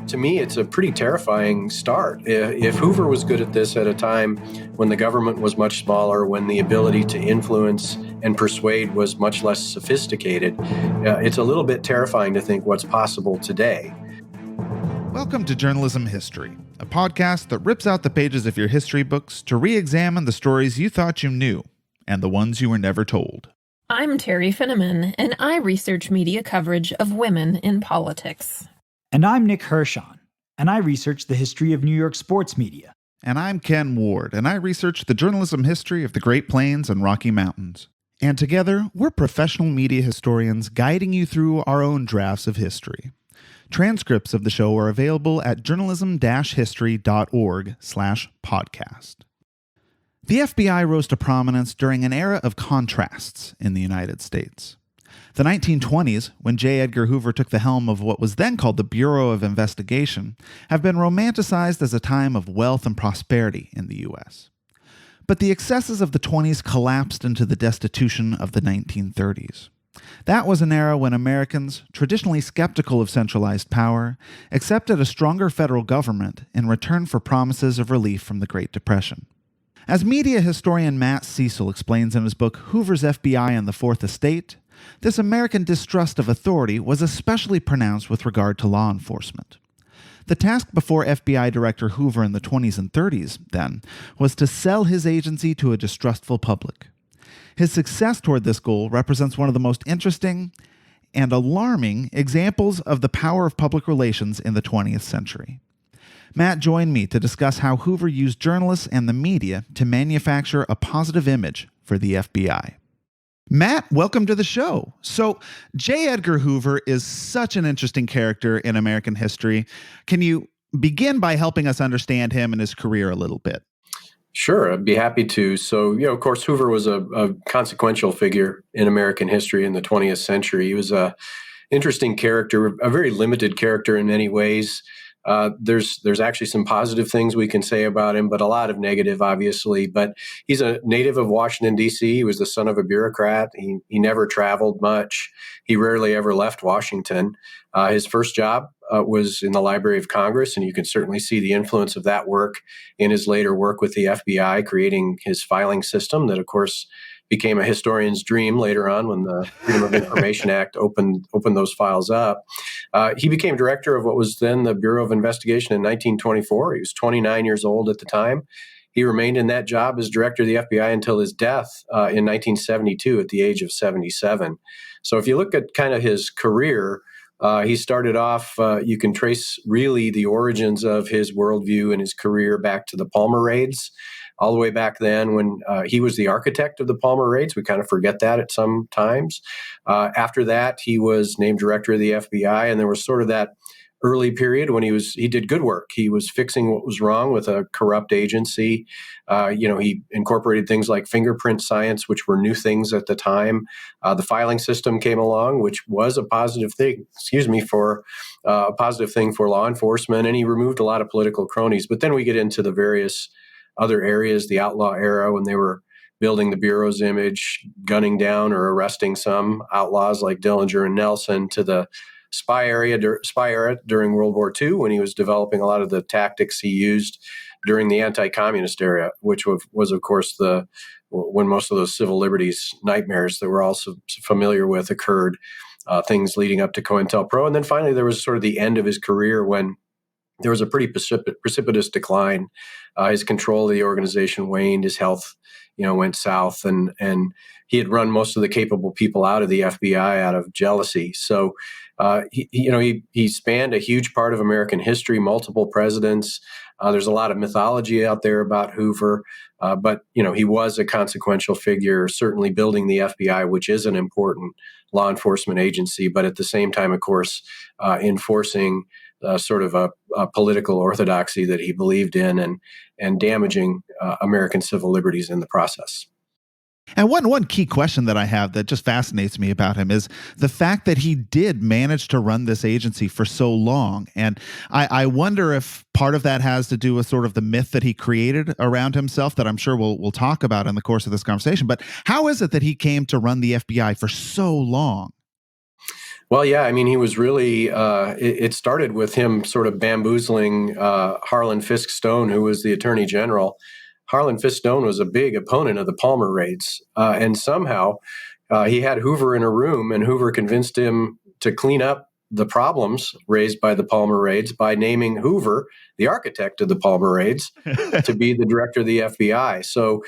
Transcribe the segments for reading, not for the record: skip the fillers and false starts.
To me, it's a pretty terrifying start. If Hoover was good at this at a time when the government was much smaller, when the ability to influence and persuade was much less sophisticated, it's a little bit terrifying to think what's possible today. Welcome to Journalism History, a podcast that rips out the pages of your history books to re-examine the stories you thought you knew and the ones you were never told. I'm Terry Finneman, and I research media coverage of women in politics. And I'm Nick Hirshon, and I research the history of New York sports media. And I'm Ken Ward, and I research the journalism history of the Great Plains and Rocky Mountains. And together, we're professional media historians guiding you through our own drafts of history. Transcripts of the show are available at journalism-history.org/podcast. The FBI rose to prominence during an era of contrasts in the United States. The 1920s, when J. Edgar Hoover took the helm of what was then called the Bureau of Investigation, have been romanticized as a time of wealth and prosperity in the U.S. But the excesses of the 20s collapsed into the destitution of the 1930s. That was an era when Americans, traditionally skeptical of centralized power, accepted a stronger federal government in return for promises of relief from the Great Depression. As media historian Matt Cecil explains in his book Hoover's FBI and the Fourth Estate, this American distrust of authority was especially pronounced with regard to law enforcement. The task before FBI Director Hoover in the 20s and 30s, then, was to sell his agency to a distrustful public. His success toward this goal represents one of the most interesting and alarming examples of the power of public relations in the 20th century. Matt joined me to discuss how Hoover used journalists and the media to manufacture a positive image for the FBI. Matt, welcome to the show. So, J. Edgar Hoover is such an interesting character in American history. Can you begin by helping us understand him and his career a little bit? Sure, I'd be happy to. So, of course, Hoover was a consequential figure in American history in the 20th century. He was an interesting character, a very limited character in many ways. There's actually some positive things we can say about him, but a lot of negative, obviously. But he's a native of Washington, D.C. He was the son of a bureaucrat. He never traveled much. He rarely ever left Washington. His first job was in the Library of Congress, and you can certainly see the influence of that work in his later work with the FBI, creating his filing system that, of course, became a historian's dream later on when the Freedom of Information Act opened those files up. He became director of what was then the Bureau of Investigation in 1924. He was 29 years old at the time. He remained in that job as director of the FBI until his death in 1972 at the age of 77. So if you look at kind of his career, he started off, you can trace really the origins of his worldview and his career back to the Palmer raids. All the way back then when he was the architect of the Palmer raids. We kind of forget that at some times. After that, he was named director of the FBI, and there was sort of that early period when he did good work. He was fixing what was wrong with a corrupt agency. He incorporated things like fingerprint science, which were new things at the time. The filing system came along, which was a positive thing, for a positive thing for law enforcement, and he removed a lot of political cronies. But then we get into the various other areas, the outlaw era, when they were building the Bureau's image, gunning down or arresting some outlaws like Dillinger and Nelson, to the spy era during World War II, when he was developing a lot of the tactics he used during the anti-communist era, which was of course, when most of those civil liberties nightmares that we're also familiar with occurred, things leading up to COINTELPRO. And then finally, there was sort of the end of his career when there was a pretty precipitous decline. His control of the organization waned. His health, went south, and he had run most of the capable people out of the FBI out of jealousy. So, he spanned a huge part of American history, multiple presidents. There's a lot of mythology out there about Hoover, but he was a consequential figure, certainly building the FBI, which is an important law enforcement agency, but at the same time, of course, enforcing sort of a political orthodoxy that he believed in, and damaging American civil liberties in the process. And one key question that I have that just fascinates me about him is the fact that he did manage to run this agency for so long. And I wonder if part of that has to do with sort of the myth that he created around himself that I'm sure we'll talk about in the course of this conversation. But how is it that he came to run the FBI for so long? Well, yeah, I mean, he was really, it started with him sort of bamboozling Harlan Fiske Stone, who was the attorney general. Harlan Fiske Stone was a big opponent of the Palmer raids. And somehow he had Hoover in a room, and Hoover convinced him to clean up the problems raised by the Palmer raids by naming Hoover, the architect of the Palmer raids, to be the director of the FBI. So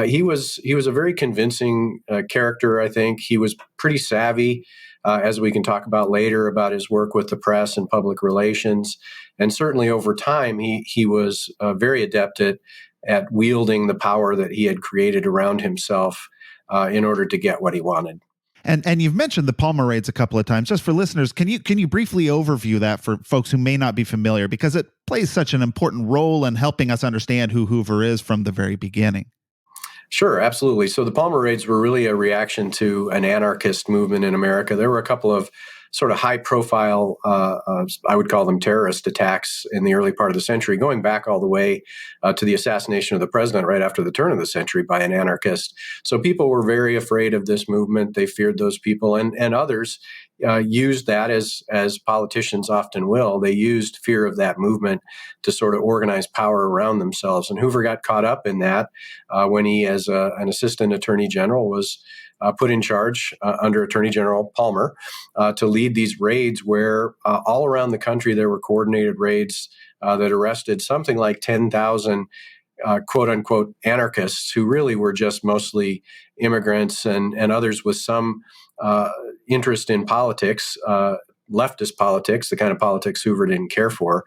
he was a very convincing character. I think he was pretty savvy, as we can talk about later, about his work with the press and public relations. And certainly over time, he was very adept at wielding the power that he had created around himself in order to get what he wanted. And you've mentioned the Palmer raids a couple of times. Just for listeners, can you briefly overview that for folks who may not be familiar, because it plays such an important role in helping us understand who Hoover is from the very beginning? Sure, absolutely. So the Palmer raids were really a reaction to an anarchist movement in America. There were a couple of sort of high-profile, I would call them terrorist attacks in the early part of the century, going back all the way to the assassination of the president right after the turn of the century by an anarchist. So people were very afraid of this movement. They feared those people, and others used that, as politicians often will. They used fear of that movement to sort of organize power around themselves. And Hoover got caught up in that when he, as an assistant attorney general, was put in charge under Attorney General Palmer to lead these raids where all around the country there were coordinated raids that arrested something like 10,000 quote unquote anarchists who really were just mostly immigrants and others with some interest in politics. Leftist politics, the kind of politics Hoover didn't care for.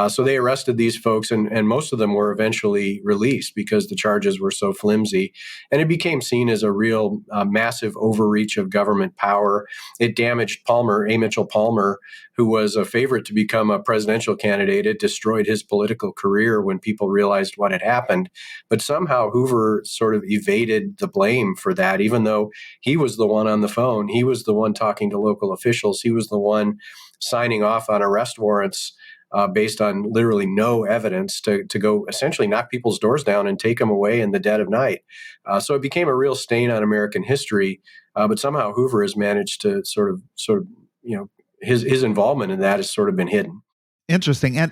So they arrested these folks, and most of them were eventually released because the charges were so flimsy. And it became seen as a real massive overreach of government power. It damaged Palmer, A. Mitchell Palmer, who was a favorite to become a presidential candidate. It destroyed his political career when people realized what had happened. But somehow Hoover sort of evaded the blame for that, even though he was the one on the phone. He was the one talking to local officials. He was the one signing off on arrest warrants based on literally no evidence to go essentially knock people's doors down and take them away in the dead of night. So it became a real stain on American history. But somehow Hoover has managed to sort of, his involvement in that has sort of been hidden. Interesting. And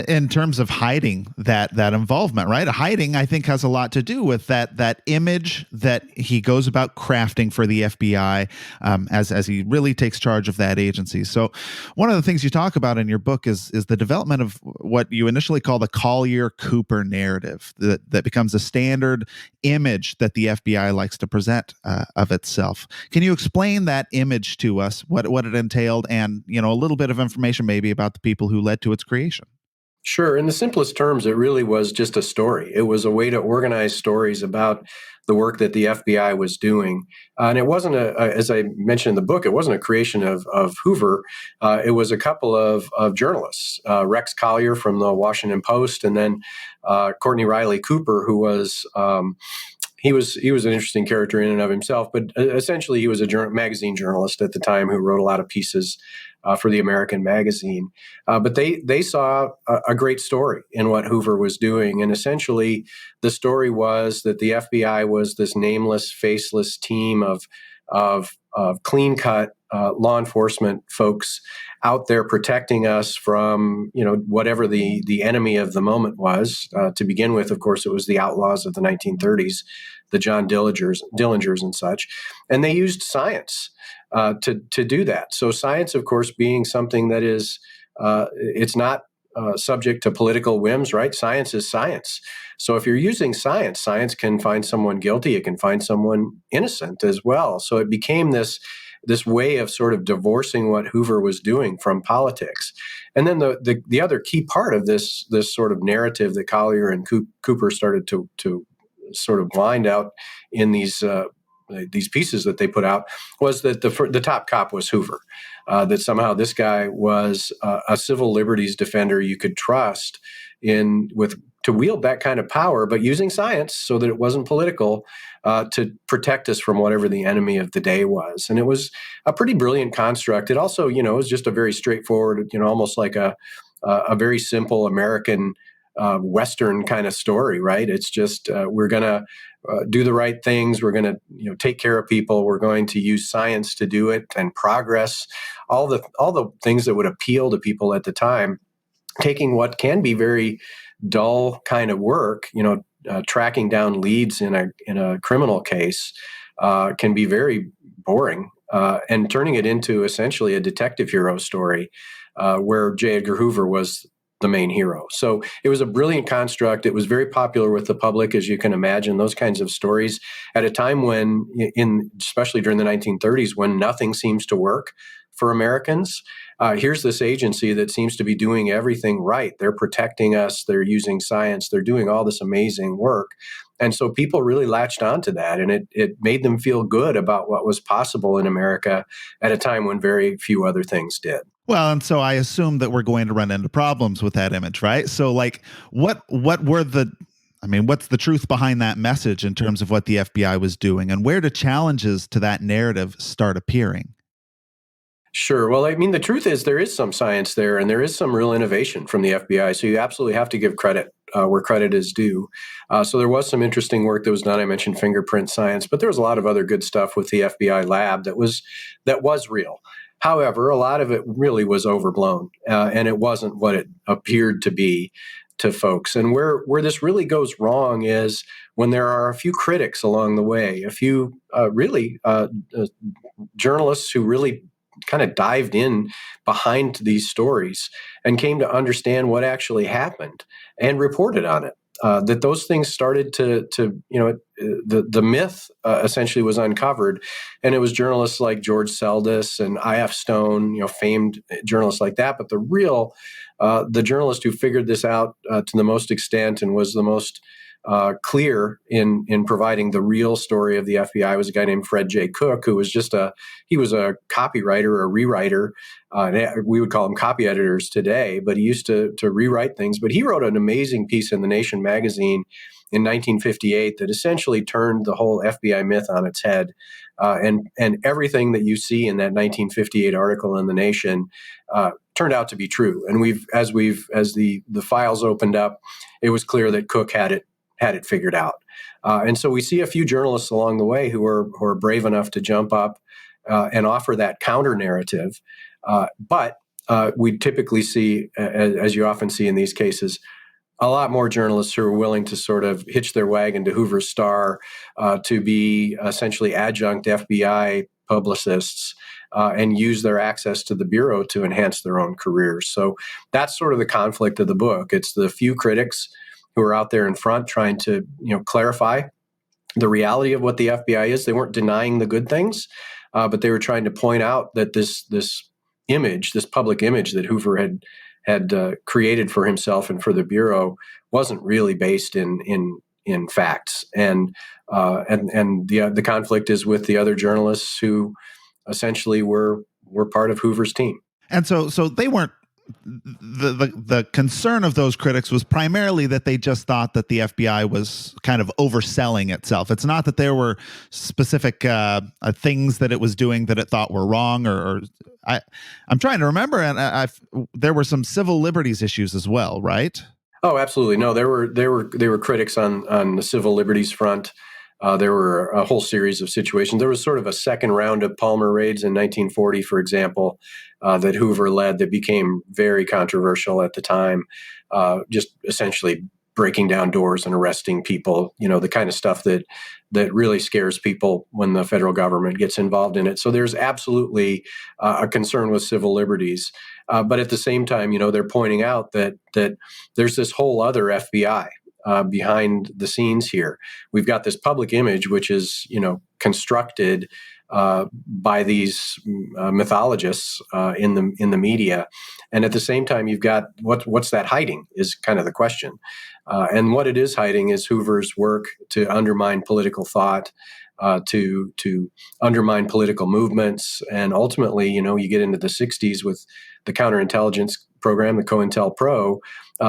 in terms of hiding that involvement, right? Hiding, I think, has a lot to do with that image that he goes about crafting for the FBI as he really takes charge of that agency. So one of the things you talk about in your book is the development of what you initially call the Collier-Cooper narrative that becomes a standard image that the FBI likes to present of itself. Can you explain that image to us, what it entailed, and a little bit of information maybe about the people who led to its creation? Sure. In the simplest terms, it really was just a story. It was a way to organize stories about the work that the FBI was doing. And it wasn't, as I mentioned in the book, it wasn't a creation of Hoover. It was a couple of journalists, Rex Collier from the Washington Post, and then Courtney Riley Cooper, who was he was an interesting character in and of himself, but essentially he was a magazine journalist at the time who wrote a lot of pieces for the American magazine. But they saw a great story in what Hoover was doing. And essentially, the story was that the FBI was this nameless, faceless team of clean-cut law enforcement folks out there protecting us from, whatever the enemy of the moment was. To begin with, of course, it was the outlaws of the 1930s, the John Dillingers and such. And they used science to do that. So science, of course, being something that is, it's not subject to political whims, right? Science is science. So if you're using science, science can find someone guilty. It can find someone innocent as well. So it became this way of sort of divorcing what Hoover was doing from politics. And then the other key part of this sort of narrative that Collier and Cooper started to sort of wind out in these pieces that they put out was that the top cop was Hoover, that somehow this guy was a civil liberties defender you could trust to wield that kind of power, but using science so that it wasn't political, to protect us from whatever the enemy of the day was. And it was a pretty brilliant construct. It also, was just a very straightforward, almost like a very simple American Western kind of story, right? It's just we're going to do the right things. We're going to take care of people. We're going to use science to do it, and progress, all the things that would appeal to people at the time, taking what can be very dull kind of work, tracking down leads in a criminal case, can be very boring, and turning it into essentially a detective hero story, where J. Edgar Hoover was the main hero. So it was a brilliant construct. It was very popular with the public, as you can imagine, those kinds of stories at a time when, especially during the 1930s, when nothing seems to work for Americans. Here's this agency that seems to be doing everything right. They're protecting us. They're using science. They're doing all this amazing work. And so people really latched onto that, and it made them feel good about what was possible in America at a time when very few other things did. Well, and so I assume that we're going to run into problems with that image, right? So like what's the truth behind that message in terms of what the FBI was doing, and where do challenges to that narrative start appearing? Sure. Well, I mean, the truth is there is some science there, and there is some real innovation from the FBI. So you absolutely have to give credit where credit is due. So there was some interesting work that was done. I mentioned fingerprint science, but there was a lot of other good stuff with the FBI lab that was real. However, a lot of it really was overblown, and it wasn't what it appeared to be to folks. And where this really goes wrong is when there are a few critics along the way, a few journalists who really kind of dived in behind these stories and came to understand what actually happened and reported on it. That those things started to the myth essentially was uncovered, and it was journalists like George Seldes and I.F. Stone, famed journalists like that. But the journalist who figured this out to the most extent and was the most clear in providing the real story of the FBI was a guy named Fred J. Cook, who was he was a copywriter, a rewriter. We would call them copy editors today, but he used to rewrite things. But he wrote an amazing piece in The Nation magazine in 1958 that essentially turned the whole FBI myth on its head. And everything that you see in that 1958 article in The Nation turned out to be true. And as the files opened up, it was clear that Cook had it figured out. And so we see a few journalists along the way who are brave enough to jump up and offer that counter narrative. But we typically see, as you often see in these cases, a lot more journalists who are willing to sort of hitch their wagon to Hoover's star, to be essentially adjunct FBI publicists, and use their access to the Bureau to enhance their own careers. So that's sort of the conflict of the book. It's the few critics who are out there in front trying to clarify the reality of what the FBI is. They weren't denying the good things, but they were trying to point out that this image, this public image that Hoover had created for himself and for the Bureau, wasn't really based in facts. And the conflict is with the other journalists who essentially were part of Hoover's team. And so they weren't. The concern of those critics was primarily that they just thought that the FBI was kind of overselling itself. It's not that there were specific things that it was doing that it thought were wrong, I'm trying to remember, and there were some civil liberties issues as well, right? Oh, absolutely. No, there were critics on the civil liberties front. There were a whole series of situations. There was sort of a second round of Palmer raids in 1940, for example, that Hoover led that became very controversial at the time, just essentially breaking down doors and arresting people, the kind of stuff that really scares people when the federal government gets involved in it. So there's absolutely a concern with civil liberties. But at the same time, they're pointing out that there's this whole other FBI behind the scenes here. We've got this public image, which is, constructed by these mythologists in the media, and at the same time, you've got what's that hiding is kind of the question. And what it is hiding is Hoover's work to undermine political thought, to undermine political movements, and ultimately, you get into the 60s with the counterintelligence program, the COINTELPRO,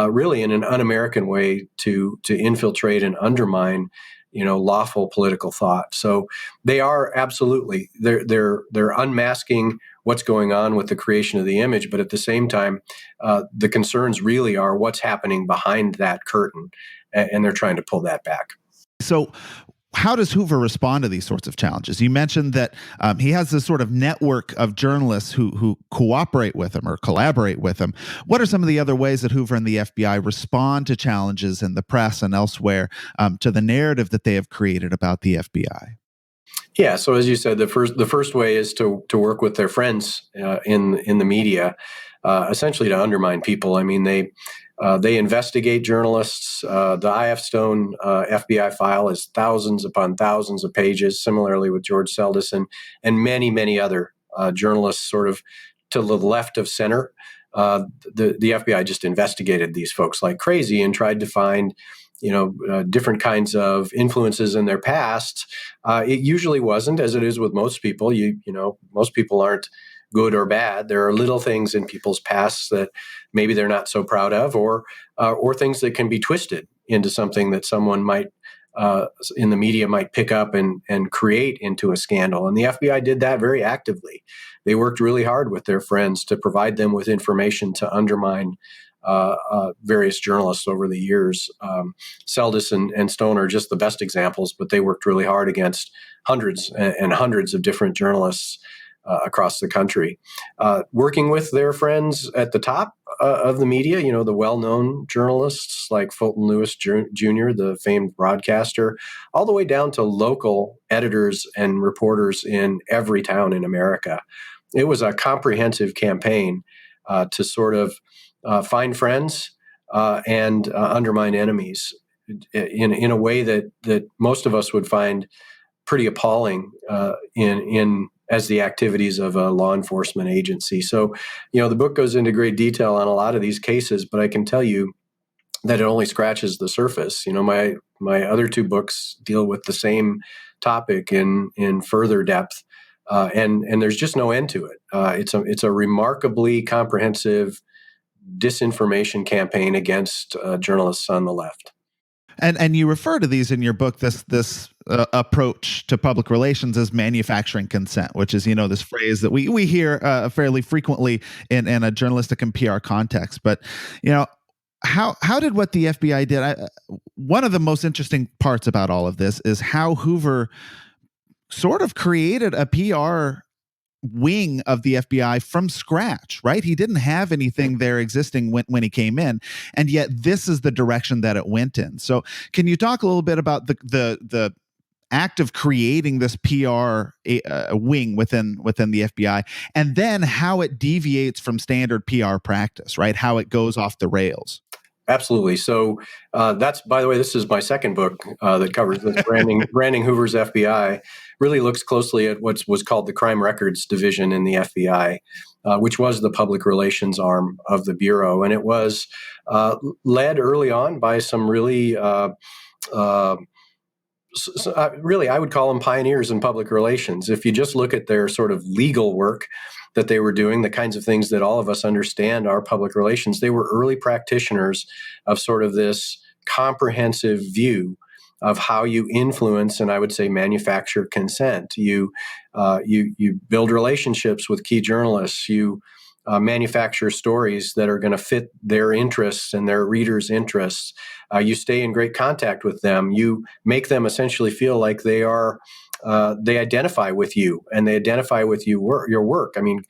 really in an un-American way to infiltrate and undermine, lawful political thought. So they are absolutely they're unmasking what's going on with the creation of the image, but at the same time, the concerns really are what's happening behind that curtain, and they're trying to pull that back. So How does Hoover respond to these sorts of challenges? You mentioned that he has this sort of network of journalists who cooperate with him or collaborate with him. What are some of the other ways that Hoover and the FBI respond to challenges in the press and elsewhere to the narrative that they have created about the FBI? Yeah, so as you said, the first way is to work with their friends in the media, essentially to undermine people. I mean, they investigate journalists. The I.F. Stone FBI file is thousands upon thousands of pages. Similarly with George Seldes and many other journalists, sort of to the left of center. The FBI just investigated these folks like crazy and tried to find different kinds of influences in their past. It usually wasn't, as it is with most people. Most people aren't good or bad. There are little things in people's pasts that maybe they're not so proud of, or things that can be twisted into something that someone might in the media might pick up and create into a scandal. And the FBI did that very actively. They worked really hard with their friends to provide them with information to undermine various journalists over the years. Seldes and Stone are just the best examples, but they worked really hard against hundreds and hundreds of different journalists across the country. Working with their friends at the top of the media, the well-known journalists like Fulton Lewis Jr., the famed broadcaster, all the way down to local editors and reporters in every town in America. It was a comprehensive campaign to sort of find friends and undermine enemies in a way that most of us would find pretty appalling in as the activities of a law enforcement agency. So, the book goes into great detail on a lot of these cases, but I can tell you that it only scratches the surface. My other two books deal with the same topic in further depth, and there's just no end to it. It's a remarkably comprehensive disinformation campaign against journalists on the left. And you refer to these in your book, this approach to public relations as manufacturing consent, which is this phrase that we hear fairly frequently in a journalistic and PR context. But how did what the FBI did? One of the most interesting parts about all of this is how Hoover sort of created a PR wing of the FBI from scratch, right? He didn't have anything there existing when he came in, and yet this is the direction that it went in. So can you talk a little bit about the act of creating this PR wing within the FBI, and then how it deviates from standard PR practice, right? How it goes off the rails. Absolutely. So that's, by the way, this is my second book that covers this. Branding Hoover's FBI really looks closely at what was called the Crime Records Division in the FBI, which was the public relations arm of the Bureau. And it was led early on by some really, really, I would call them pioneers in public relations. If you just look at their sort of legal work that they were doing, the kinds of things that all of us understand are public relations, they were early practitioners of sort of this comprehensive view of how you influence and I would say manufacture consent. You build relationships with key journalists. You manufacture stories that are going to fit their interests and their readers' interests. You stay in great contact with them. You make them essentially feel like they identify with you and they identify with your work. I mean,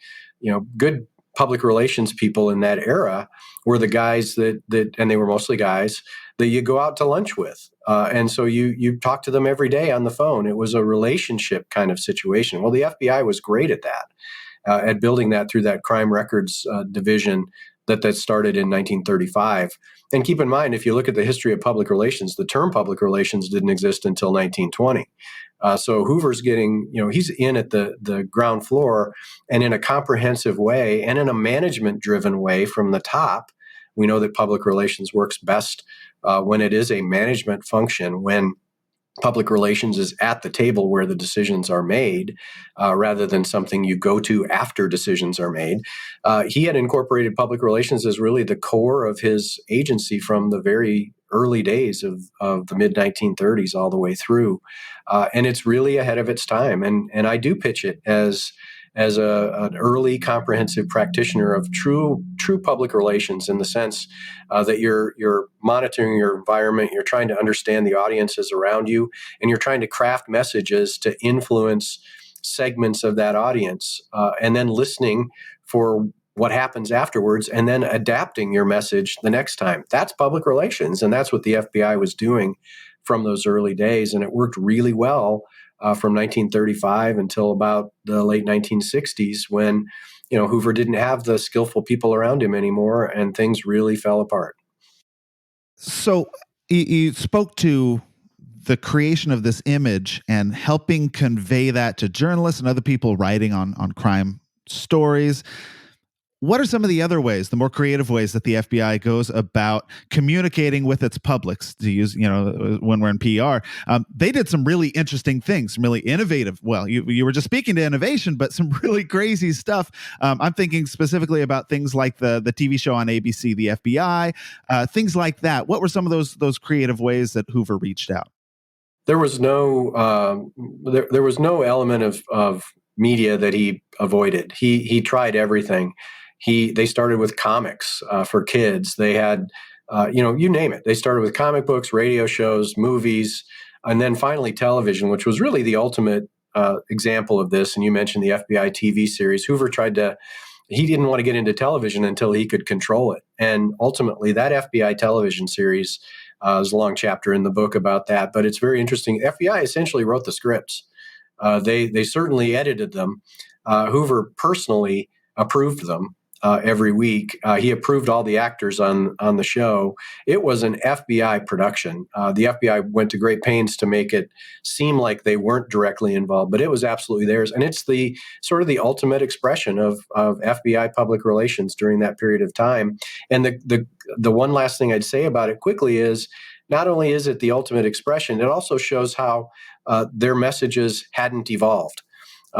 good public relations people in that era were the guys that and they were mostly guys that you go out to lunch with. And so you talk to them every day on the phone. It was a relationship kind of situation. Well, the FBI was great at that, at building that through that crime records division that started in 1935. And keep in mind, if you look at the history of public relations, the term public relations didn't exist until 1920. So Hoover's getting, he's in at the ground floor and in a comprehensive way and in a management-driven way from the top. We know that public relations works best when it is a management function, when public relations is at the table where the decisions are made, rather than something you go to after decisions are made. He had incorporated public relations as really the core of his agency from the very early days of the mid-1930s all the way through. And it's really ahead of its time. And I do pitch it as as an early comprehensive practitioner of true public relations, in the sense that you're monitoring your environment, you're trying to understand the audiences around you, and you're trying to craft messages to influence segments of that audience, and then listening for what happens afterwards, and then adapting your message the next time. That's public relations, and that's what the FBI was doing from those early days, and it worked really well from 1935 until about the late 1960s, when Hoover didn't have the skillful people around him anymore, and things really fell apart. So you spoke to the creation of this image and helping convey that to journalists and other people writing on crime stories. What are some of the other ways, the more creative ways that the FBI goes about communicating with its publics, to use, when we're in PR? They did some really interesting things, some really innovative. Well, you were just speaking to innovation, but some really crazy stuff. I'm thinking specifically about things like the TV show on ABC, The FBI, things like that. What were some of those creative ways that Hoover reached out? There was no there was no element of media that he avoided. He tried everything. They started with comics for kids. They had you name it. They started with comic books, radio shows, movies, and then finally television, which was really the ultimate example of this. And you mentioned the FBI TV series. Hoover he didn't want to get into television until he could control it. And ultimately, that FBI television series, there's a long chapter in the book about that, but it's very interesting. FBI essentially wrote the scripts. They certainly edited them. Hoover personally approved them every week. He approved all the actors on the show. It was an FBI production. The FBI went to great pains to make it seem like they weren't directly involved, but it was absolutely theirs. And it's the sort of the ultimate expression of FBI public relations during that period of time. And the one last thing I'd say about it quickly is, not only is it the ultimate expression, it also shows how their messages hadn't evolved.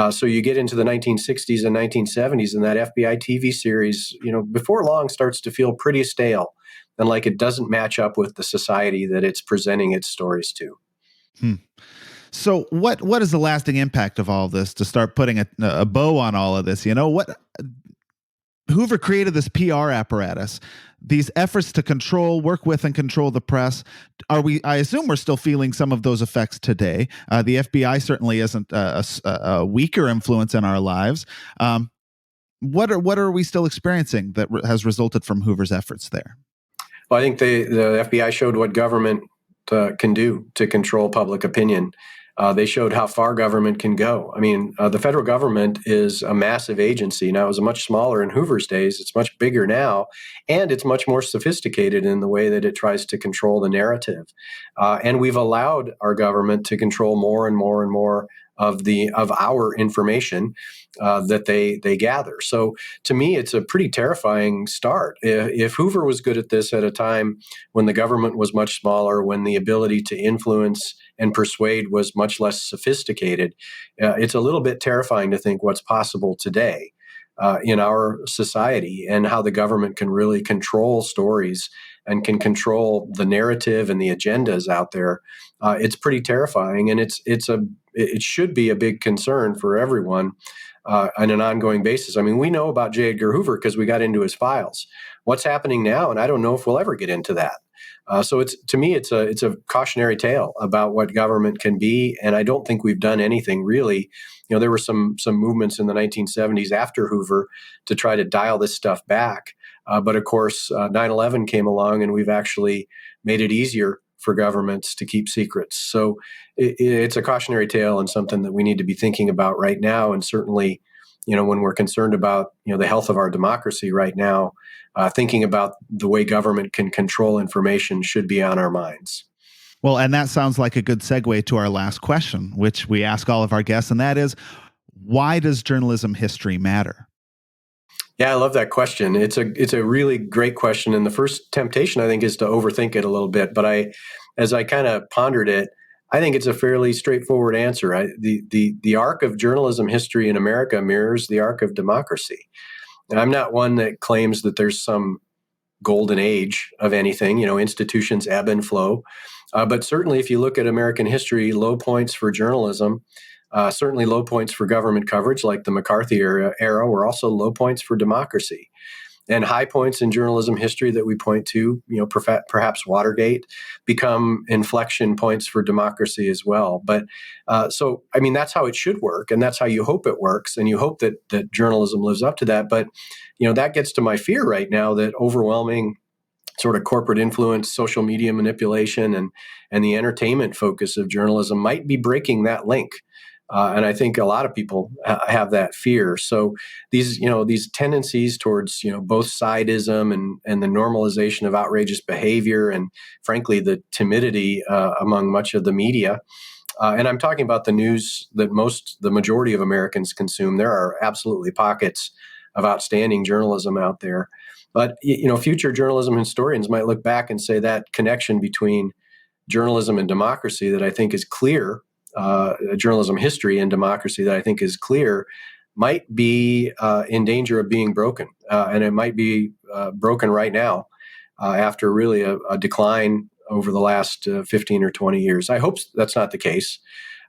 So you get into the 1960s and 1970s, and that FBI TV series, before long starts to feel pretty stale, and like it doesn't match up with the society that it's presenting its stories to. So what is the lasting impact of all this, to start putting a bow on all of this? What Hoover created this PR apparatus, these efforts to work with and control the press. I assume we're still feeling some of those effects today. The FBI certainly isn't a weaker influence in our lives. What are we still experiencing that has resulted from Hoover's efforts there? Well, I think the FBI showed what government can do to control public opinion. They showed how far government can go. I mean, the federal government is a massive agency. Now, it was much smaller in Hoover's days. It's much bigger now, and it's much more sophisticated in the way that it tries to control the narrative. And we've allowed our government to control more and more and more of our information that they gather. So to me, it's a pretty terrifying start. If Hoover was good at this at a time when the government was much smaller, when the ability to influence and persuade was much less sophisticated, it's a little bit terrifying to think what's possible today in our society, and how the government can really control stories and can control the narrative and the agendas out there. It's pretty terrifying, and it should be a big concern for everyone on an ongoing basis. I mean, we know about J. Edgar Hoover because we got into his files. What's happening now? And I don't know if we'll ever get into that. So to me, it's a cautionary tale about what government can be, and I don't think we've done anything really. There were some movements in the 1970s after Hoover to try to dial this stuff back, but of course, 9/11 came along, and we've actually made it easier for governments to keep secrets. So it's a cautionary tale, and something that we need to be thinking about right now, and certainly, when we're concerned about the health of our democracy right now, thinking about the way government can control information should be on our minds. Well, and that sounds like a good segue to our last question, which we ask all of our guests, and that is, why does journalism history matter? Yeah, I love that question. It's a really great question, and the first temptation, I think, is to overthink it a little bit. But as I kind of pondered it, I think it's a fairly straightforward answer. The arc of journalism history in America mirrors the arc of democracy. And I'm not one that claims that there's some golden age of anything. Institutions ebb and flow. But certainly, if you look at American history, low points for journalism Certainly low points for government coverage, like the McCarthy era were also low points for democracy. And high points in journalism history that we point to, perhaps Watergate, become inflection points for democracy as well. But that's how it should work, and that's how you hope it works, and you hope that journalism lives up to that. But that gets to my fear right now, that overwhelming sort of corporate influence, social media manipulation, and the entertainment focus of journalism might be breaking that link. And I think a lot of people have that fear. So these tendencies towards, both sidism and the normalization of outrageous behavior, and frankly, the timidity among much of the media. And I'm talking about the news that the majority of Americans consume. There are absolutely pockets of outstanding journalism out there. But, future journalism historians might look back and say that connection between journalism and democracy that I think is clear, journalism history and democracy that I think is clear, might be in danger of being broken. And it might be broken right now after really a decline over the last 15 or 20 years. I hope that's not the case.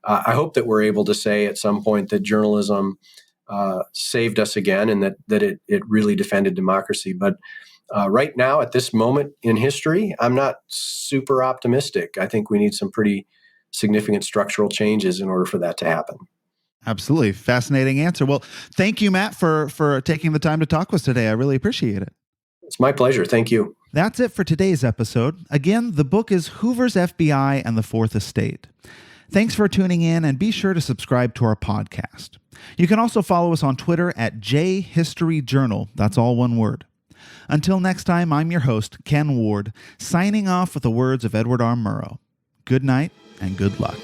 I hope that we're able to say at some point that journalism saved us again, and that it really defended democracy. But right now, at this moment in history, I'm not super optimistic. I think we need some pretty significant structural changes in order for that to happen. Absolutely. Fascinating answer. Well, thank you, Matt, for taking the time to talk with us today. I really appreciate it. It's my pleasure. Thank you. That's it for today's episode. Again, the book is Hoover's FBI and the Fourth Estate. Thanks for tuning in, and be sure to subscribe to our podcast. You can also follow us on Twitter at JHistoryJournal. That's all one word. Until next time, I'm your host, Ken Ward, signing off with the words of Edward R. Murrow. Good night and good luck.